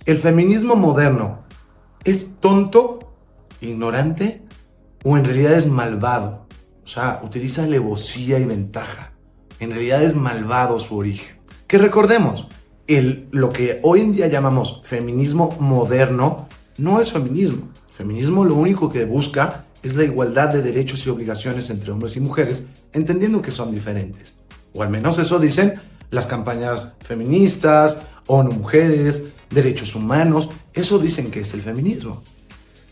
¿El feminismo moderno es tonto, ignorante o en realidad es malvado? O sea, utiliza alevosía y ventaja. En realidad es malvado su origen. Que recordemos, lo que hoy en día llamamos feminismo moderno no es feminismo. El feminismo lo único que busca es la igualdad de derechos y obligaciones entre hombres y mujeres, entendiendo que son diferentes. O al menos eso dicen las campañas feministas, ONU Mujeres, derechos humanos. Eso dicen que es el feminismo.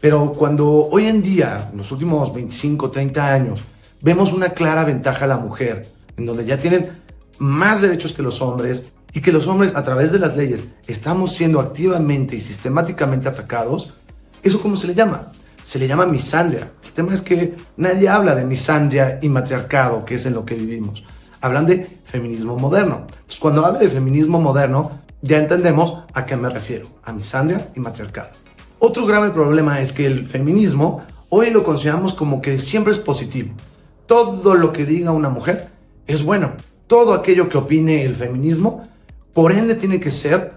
Pero cuando hoy en día, en los últimos 25, 30 años, vemos una clara ventaja a la mujer, en donde ya tienen más derechos que los hombres y que los hombres a través de las leyes estamos siendo activamente y sistemáticamente atacados, ¿eso cómo se le llama? Se le llama misandria. El tema es que nadie habla de misandria y matriarcado, que es en lo que vivimos. Hablan de feminismo moderno. Entonces, cuando hablo de feminismo moderno, ya entendemos a qué me refiero, a misandria y matriarcado. Otro grave problema es que el feminismo hoy lo consideramos como que siempre es positivo. Todo lo que diga una mujer es bueno. Todo aquello que opine el feminismo, por ende, tiene que ser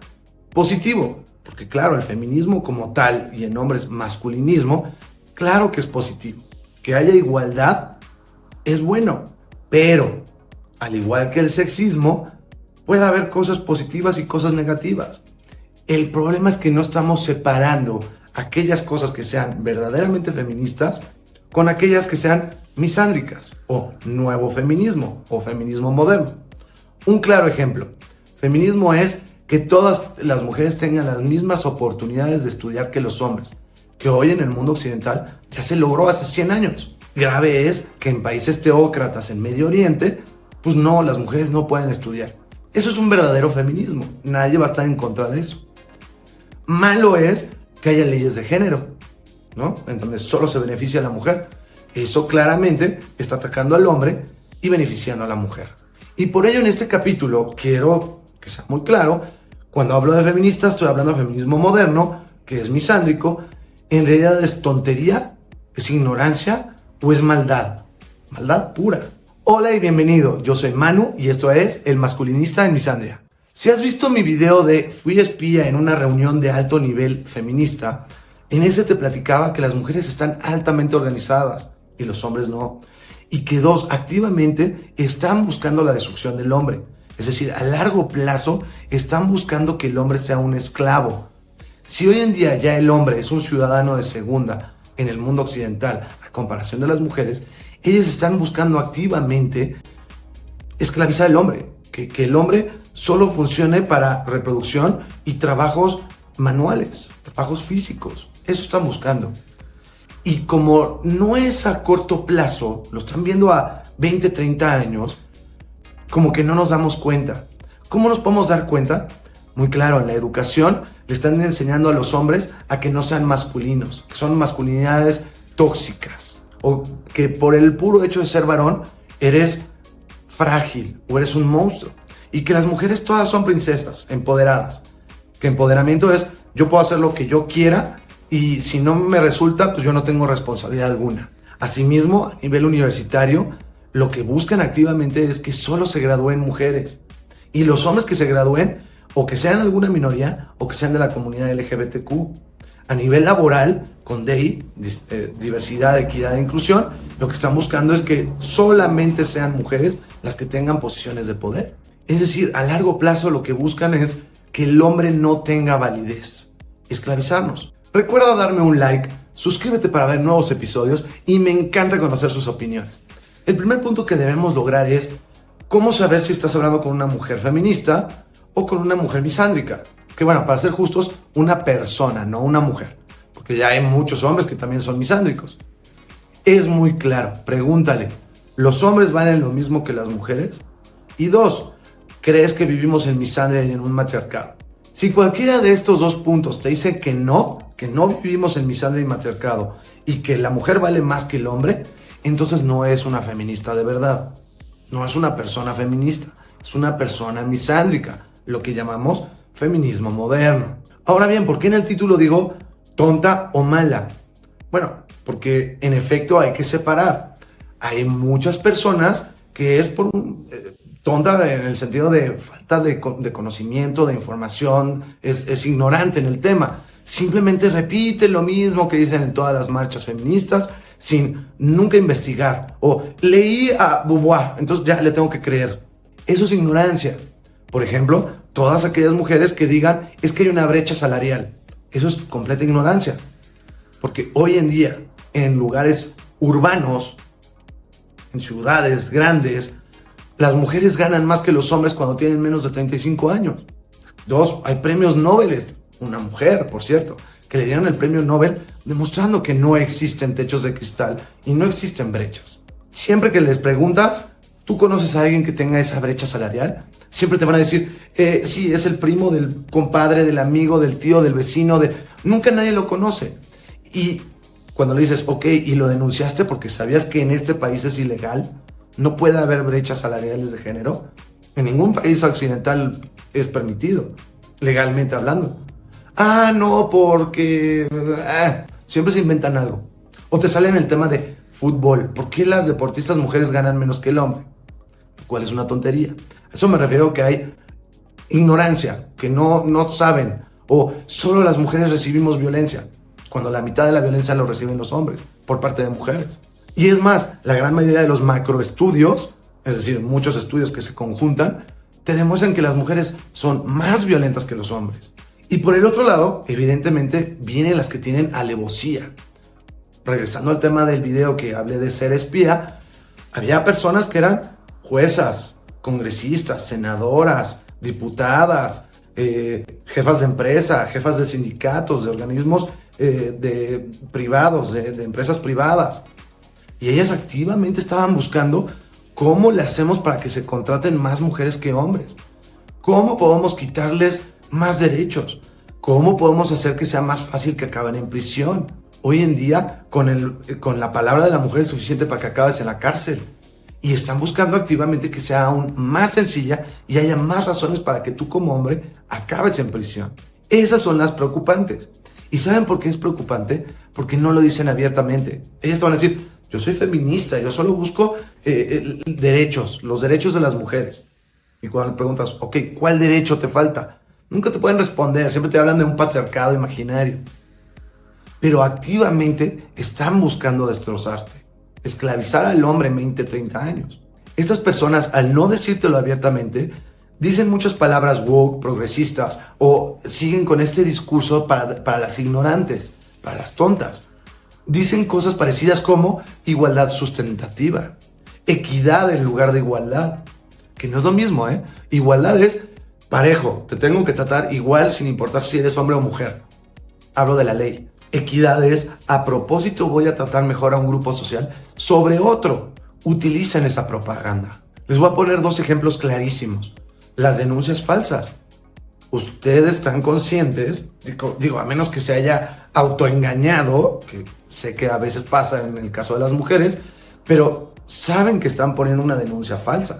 positivo. Porque claro, el feminismo como tal, y en hombres masculinismo, claro que es positivo. Que haya igualdad es bueno. Pero, al igual que el sexismo, puede haber cosas positivas y cosas negativas. El problema es que no estamos separando aquellas cosas que sean verdaderamente feministas con aquellas que sean misándricas o nuevo feminismo o feminismo moderno. Un claro ejemplo, feminismo es que todas las mujeres tengan las mismas oportunidades de estudiar que los hombres, que hoy en el mundo occidental ya se logró hace 100 años. Grave es que en países teócratas en Medio Oriente, pues no, las mujeres no pueden estudiar. Eso es un verdadero feminismo, nadie va a estar en contra de eso. Malo es que haya leyes de género, ¿no? En donde solo se beneficia a la mujer. Eso claramente está atacando al hombre y beneficiando a la mujer. Y por ello en este capítulo quiero que sea muy claro, cuando hablo de feministas estoy hablando de feminismo moderno, que es misándrico, en realidad es tontería, es ignorancia o es maldad. Maldad pura. Hola y bienvenido, yo soy Manu y esto es El Masculinista en Misandria. Si has visto mi video de Fui espía en una reunión de alto nivel feminista, en ese te platicaba que las mujeres están altamente organizadas y los hombres no. Y que dos, activamente están buscando la destrucción del hombre. Es decir, a largo plazo están buscando que el hombre sea un esclavo. Si hoy en día ya el hombre es un ciudadano de segunda en el mundo occidental, a comparación de las mujeres, ellas están buscando activamente esclavizar al hombre. Que el hombre solo funcione para reproducción y trabajos manuales, trabajos físicos. Eso están buscando. Y como no es a corto plazo, lo están viendo a 20, 30 años, como que no nos damos cuenta. ¿Cómo nos podemos dar cuenta? Muy claro, en la educación le están enseñando a los hombres a que no sean masculinos, que son masculinidades tóxicas, o que por el puro hecho de ser varón eres frágil o eres un monstruo, y que las mujeres todas son princesas, empoderadas, que empoderamiento es yo puedo hacer lo que yo quiera y si no me resulta, pues yo no tengo responsabilidad alguna. Asimismo, a nivel universitario, lo que buscan activamente es que solo se gradúen mujeres, y los hombres que se gradúen o que sean alguna minoría o que sean de la comunidad LGBTQ. A nivel laboral, con DEI, diversidad, equidad e inclusión, lo que están buscando es que solamente sean mujeres las que tengan posiciones de poder. Es decir, a largo plazo lo que buscan es que el hombre no tenga validez, esclavizarnos. Recuerda darme un like, suscríbete para ver nuevos episodios y me encanta conocer sus opiniones. El primer punto que debemos lograr es cómo saber si estás hablando con una mujer feminista o con una mujer misándrica. Que bueno, para ser justos, una persona, no una mujer. Porque ya hay muchos hombres que también son misándricos. Es muy claro, pregúntale, ¿los hombres valen lo mismo que las mujeres? Y dos, ¿crees que vivimos en misandria y en un matriarcado? Si cualquiera de estos dos puntos te dice que no vivimos en misandria y matriarcado y que la mujer vale más que el hombre, entonces no es una feminista de verdad. No es una persona feminista, es una persona misándrica, lo que llamamos feminismo moderno. Ahora bien, ¿por qué en el título digo tonta o mala? Bueno, porque en efecto hay que separar. Hay muchas personas que es por tonta en el sentido de falta de conocimiento, de información, es ignorante en el tema. Simplemente repite lo mismo que dicen en todas las marchas feministas sin nunca investigar. O leí a Beauvoir, entonces ya le tengo que creer. Eso es ignorancia. Por ejemplo, todas aquellas mujeres que digan es que hay una brecha salarial. Eso es completa ignorancia. Porque hoy en día, en lugares urbanos, en ciudades grandes, las mujeres ganan más que los hombres cuando tienen menos de 35 años. Dos, hay premios Nobel, una mujer, por cierto, que le dieron el premio Nobel demostrando que no existen techos de cristal y no existen brechas. Siempre que les preguntas, ¿tú conoces a alguien que tenga esa brecha salarial? Siempre te van a decir, sí, es el primo del compadre, del amigo, del tío, del vecino, nunca nadie lo conoce. Y cuando le dices, ok, ¿y lo denunciaste porque sabías que en este país es ilegal? No puede haber brechas salariales de género. En ningún país occidental es permitido, legalmente hablando. Ah, no, porque siempre se inventan algo. O te salen el tema de fútbol. ¿Por qué las deportistas mujeres ganan menos que el hombre? ¿Cuál es una tontería? A eso me refiero que hay ignorancia, que no saben. O solo las mujeres recibimos violencia, cuando la mitad de la violencia lo reciben los hombres, por parte de mujeres. Y es más, la gran mayoría de los macroestudios, es decir, muchos estudios que se conjuntan, te demuestran que las mujeres son más violentas que los hombres. Y por el otro lado, evidentemente, vienen las que tienen alevosía. Regresando al tema del video que hablé de ser espía, había personas que eran juezas, congresistas, senadoras, diputadas, jefas de empresa, jefas de sindicatos, de organismos privados, de empresas privadas. Y ellas activamente estaban buscando cómo le hacemos para que se contraten más mujeres que hombres. ¿Cómo podemos quitarles más derechos? ¿Cómo podemos hacer que sea más fácil que acaben en prisión? Hoy en día, con la palabra de la mujer es suficiente para que acabes en la cárcel. Y están buscando activamente que sea aún más sencilla y haya más razones para que tú como hombre acabes en prisión. Esas son las preocupantes. ¿Y saben por qué es preocupante? Porque no lo dicen abiertamente. Ellas te van a decir, yo soy feminista, yo solo busco derechos, los derechos de las mujeres. Y cuando le preguntas, ok, ¿cuál derecho te falta? Nunca te pueden responder, siempre te hablan de un patriarcado imaginario. Pero activamente están buscando destrozarte, esclavizar al hombre en 20, 30 años. Estas personas, al no decírtelo abiertamente, dicen muchas palabras woke, progresistas, o siguen con este discurso para las ignorantes, para las tontas. Dicen cosas parecidas como igualdad sustentativa, equidad en lugar de igualdad, que no es lo mismo, ¿eh? Igualdad es parejo, te tengo que tratar igual sin importar si eres hombre o mujer. Hablo de la ley. Equidad es, a propósito voy a tratar mejor a un grupo social sobre otro. Utilicen esa propaganda. Les voy a poner dos ejemplos clarísimos. Las denuncias falsas. Ustedes están conscientes, digo, a menos que se haya autoengañado, que sé que a veces pasa en el caso de las mujeres, pero saben que están poniendo una denuncia falsa.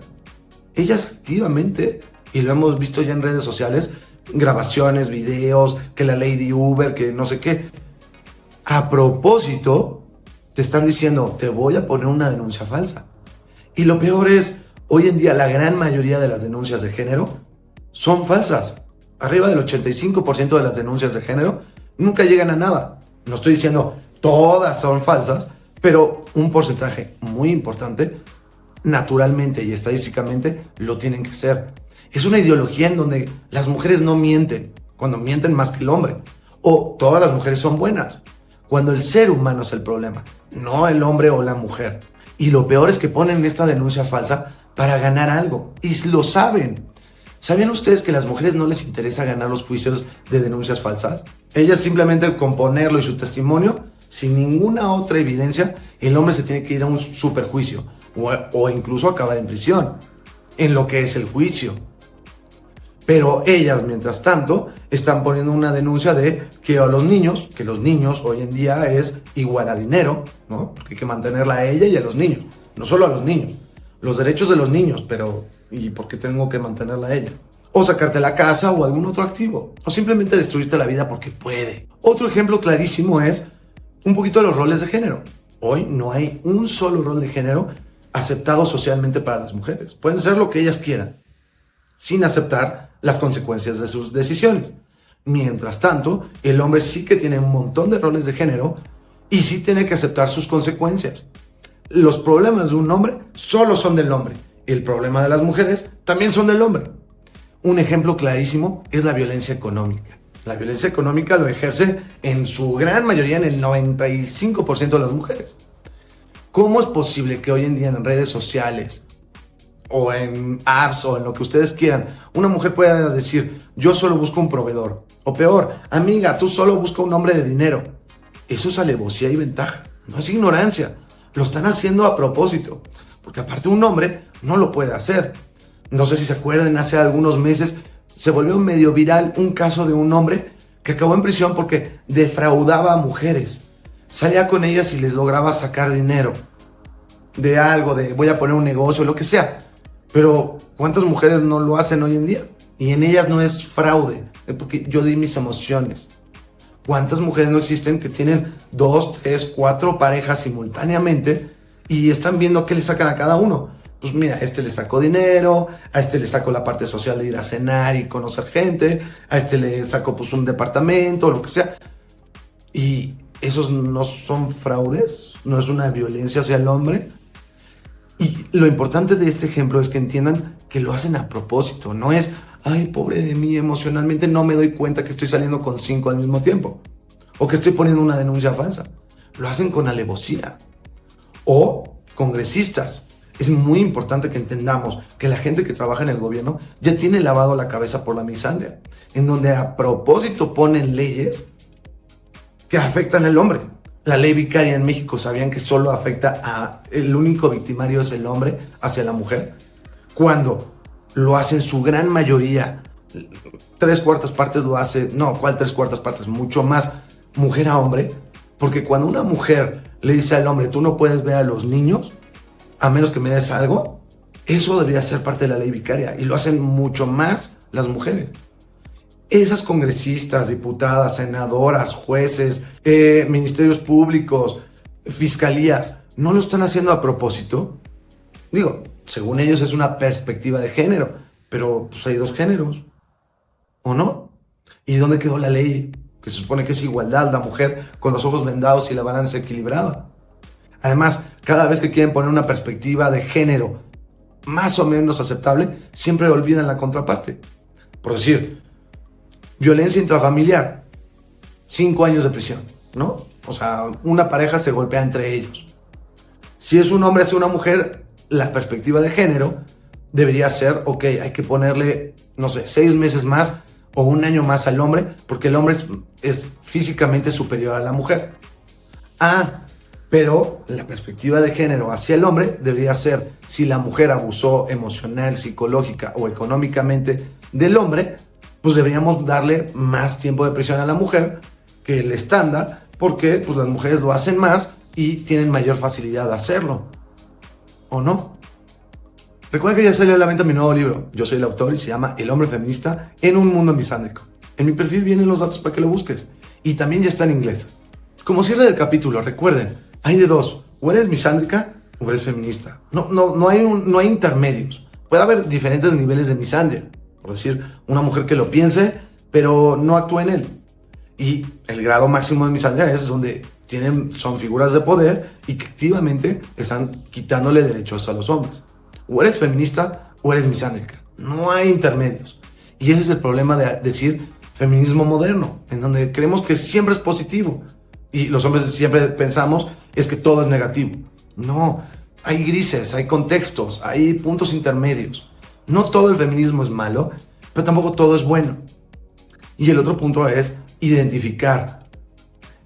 Ellas activamente, y lo hemos visto ya en redes sociales, grabaciones, videos, que la ley de Uber, que no sé qué. A propósito, te están diciendo, te voy a poner una denuncia falsa. Y lo peor es, hoy en día la gran mayoría de las denuncias de género son falsas. Arriba del 85% de las denuncias de género nunca llegan a nada. No estoy diciendo todas son falsas, pero un porcentaje muy importante, naturalmente y estadísticamente, lo tienen que ser. Es una ideología en donde las mujeres no mienten, cuando mienten más que el hombre. O todas las mujeres son buenas, cuando el ser humano es el problema, no el hombre o la mujer. Y lo peor es que ponen esta denuncia falsa para ganar algo. Y lo saben. ¿Sabían ustedes que a las mujeres no les interesa ganar los juicios de denuncias falsas? Ellas simplemente con ponerlo y su testimonio, sin ninguna otra evidencia, el hombre se tiene que ir a un superjuicio o incluso acabar en prisión, en lo que es el juicio. Pero ellas, mientras tanto, están poniendo una denuncia de que los niños hoy en día es igual a dinero, ¿no? Porque hay que mantenerla a ella y a los niños, no solo a los niños. Los derechos de los niños, pero ¿y por qué tengo que mantenerla a ella? O sacarte la casa o algún otro activo, o simplemente destruirte la vida porque puede. Otro ejemplo clarísimo es un poquito de los roles de género. Hoy no hay un solo rol de género aceptado socialmente para las mujeres. Pueden ser lo que ellas quieran, sin aceptar las consecuencias de sus decisiones. Mientras tanto, el hombre sí que tiene un montón de roles de género y sí tiene que aceptar sus consecuencias. Los problemas de un hombre solo son del hombre. El problema de las mujeres también son del hombre. Un ejemplo clarísimo es la violencia económica. La violencia económica lo ejerce en su gran mayoría, en el 95% de las mujeres. ¿Cómo es posible que hoy en día en redes sociales o en apps o en lo que ustedes quieran, una mujer pueda decir, yo solo busco un proveedor? O peor, amiga, tú solo buscas un hombre de dinero. Eso es alevosía y ventaja, no es ignorancia. Lo están haciendo a propósito, porque aparte un hombre no lo puede hacer. No sé si se acuerdan, hace algunos meses se volvió medio viral un caso de un hombre que acabó en prisión porque defraudaba a mujeres. Salía con ellas y les lograba sacar dinero de algo, de voy a poner un negocio, lo que sea. Pero ¿cuántas mujeres no lo hacen hoy en día? Y en ellas no es fraude, es porque yo di mis emociones. ¿Cuántas mujeres no existen que tienen 2, 3, 4 parejas simultáneamente y están viendo qué le sacan a cada uno? Pues mira, a este le sacó dinero, a este le sacó la parte social de ir a cenar y conocer gente, a este le sacó pues un departamento, lo que sea. Y esos no son fraudes, no es una violencia hacia el hombre. Y lo importante de este ejemplo es que entiendan que lo hacen a propósito, no es, ay, pobre de mí, emocionalmente no me doy cuenta que estoy saliendo con 5 al mismo tiempo, o que estoy poniendo una denuncia falsa. Lo hacen con alevosía. O congresistas. Es muy importante que entendamos que la gente que trabaja en el gobierno ya tiene lavado la cabeza por la misandria, en donde a propósito ponen leyes que afectan al hombre. La ley vicaria en México, ¿sabían que solo afecta a el único victimario es el hombre hacia la mujer? Cuando lo hacen su gran mayoría, 3/4 partes lo hace, no, ¿cuál 3/4 partes? Mucho más mujer a hombre, porque cuando una mujer le dice al hombre, tú no puedes ver a los niños, a menos que me des algo, eso debería ser parte de la ley vicaria, y lo hacen mucho más las mujeres. Esas congresistas, diputadas, senadoras, jueces, ministerios públicos, fiscalías, ¿no lo están haciendo a propósito? Digo, según ellos es una perspectiva de género, pero pues hay 2 géneros, ¿o no? ¿Y dónde quedó la ley? Que se supone que es igualdad, la mujer con los ojos vendados y la balanza equilibrada. Además, cada vez que quieren poner una perspectiva de género más o menos aceptable, siempre olvidan la contraparte. Por decir, violencia intrafamiliar, 5 años de prisión, ¿no? O sea, una pareja se golpea entre ellos. Si es un hombre hacia una mujer, la perspectiva de género debería ser, ok, hay que ponerle, no sé, 6 meses más o 1 año más al hombre, porque el hombre es físicamente superior a la mujer. Pero la perspectiva de género hacia el hombre debería ser, si la mujer abusó emocional, psicológica o económicamente del hombre, pues deberíamos darle más tiempo de prisión a la mujer que el estándar, porque pues las mujeres lo hacen más y tienen mayor facilidad de hacerlo. ¿O no? Recuerden que ya salió a la venta mi nuevo libro. Yo soy el autor y se llama El hombre feminista en un mundo misándrico. En mi perfil vienen los datos para que lo busques. Y también ya está en inglés. Como cierre del capítulo, recuerden, hay de 2. O eres misándrica o eres feminista. No hay intermedios. Puede haber diferentes niveles de misandria. Por decir, una mujer que lo piense, pero no actúa en él. Y el grado máximo de misandria es donde son figuras de poder y que activamente están quitándole derechos a los hombres. O eres feminista o eres misándrica. No hay intermedios. Y ese es el problema de decir feminismo moderno, en donde creemos que siempre es positivo. Y los hombres siempre pensamos es que todo es negativo. No, hay grises, hay contextos, hay puntos intermedios. No todo el feminismo es malo, pero tampoco todo es bueno. Y el otro punto es identificar.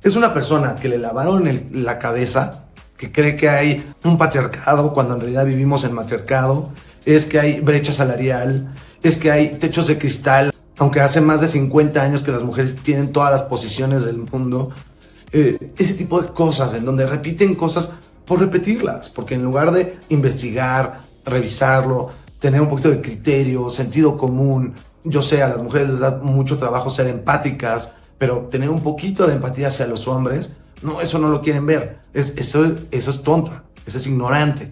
Es una persona que le lavaron la cabeza, que cree que hay un patriarcado cuando en realidad vivimos en matriarcado, es que hay brecha salarial, es que hay techos de cristal, aunque hace más de 50 años que las mujeres tienen todas las posiciones del mundo. Ese tipo de cosas, en donde repiten cosas por repetirlas, porque en lugar de investigar, revisarlo, tener un poquito de criterio, sentido común, yo sé, a las mujeres les da mucho trabajo ser empáticas, pero tener un poquito de empatía hacia los hombres, no, eso no lo quieren ver, eso es tonta, eso es ignorante.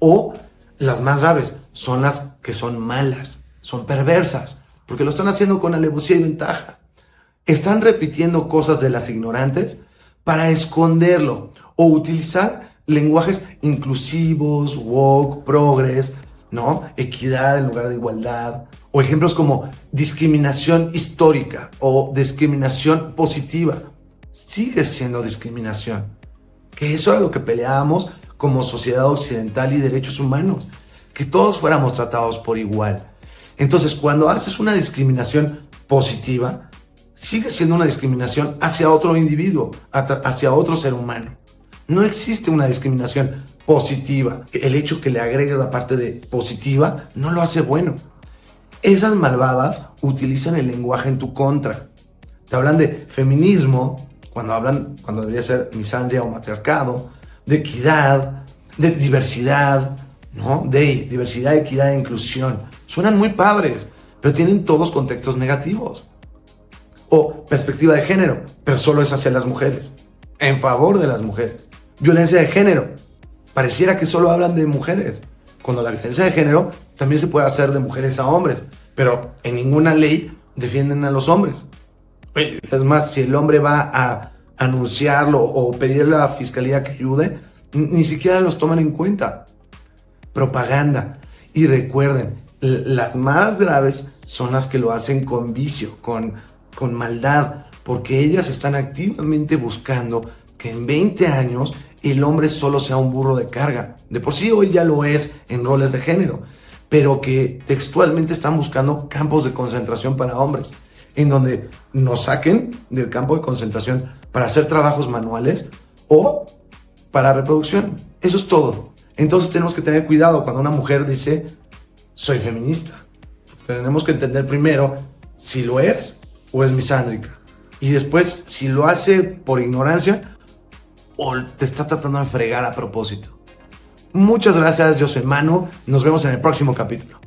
O las más graves son las que son malas, son perversas, porque lo están haciendo con alevosía y ventaja. Están repitiendo cosas de las ignorantes para esconderlo o utilizar lenguajes inclusivos, woke, progres, ¿no? Equidad en lugar de igualdad, o ejemplos como discriminación histórica o discriminación positiva. Sigue siendo discriminación, que eso era lo que peleábamos como sociedad occidental y derechos humanos, que todos fuéramos tratados por igual. Entonces, cuando haces una discriminación positiva, sigue siendo una discriminación hacia otro individuo, hacia otro ser humano. No existe una discriminación positiva. El hecho que le agregues la parte de positiva no lo hace bueno. Esas malvadas utilizan el lenguaje en tu contra. Te hablan de feminismo, cuando debería ser misandria o matriarcado, de equidad, de diversidad, ¿no? De diversidad, equidad e inclusión. Suenan muy padres, pero tienen todos contextos negativos. O perspectiva de género, pero solo es hacia las mujeres, en favor de las mujeres. Violencia de género, pareciera que solo hablan de mujeres, cuando la violencia de género también se puede hacer de mujeres a hombres, pero en ninguna ley defienden a los hombres. Es más, si el hombre va a anunciarlo o pedirle a la fiscalía que ayude, ni siquiera los toman en cuenta. Propaganda. Y recuerden, las más graves son las que lo hacen con vicio, con maldad, porque ellas están activamente buscando que en 20 años el hombre solo sea un burro de carga. De por sí hoy ya lo es en roles de género, pero que textualmente están buscando campos de concentración para hombres, en donde nos saquen del campo de concentración para hacer trabajos manuales o para reproducción. Eso es todo. Entonces tenemos que tener cuidado cuando una mujer dice, soy feminista. Tenemos que entender primero si lo es o es misándrica. Y después, si lo hace por ignorancia o te está tratando de fregar a propósito. Muchas gracias, yo soy Manu. Nos vemos en el próximo capítulo.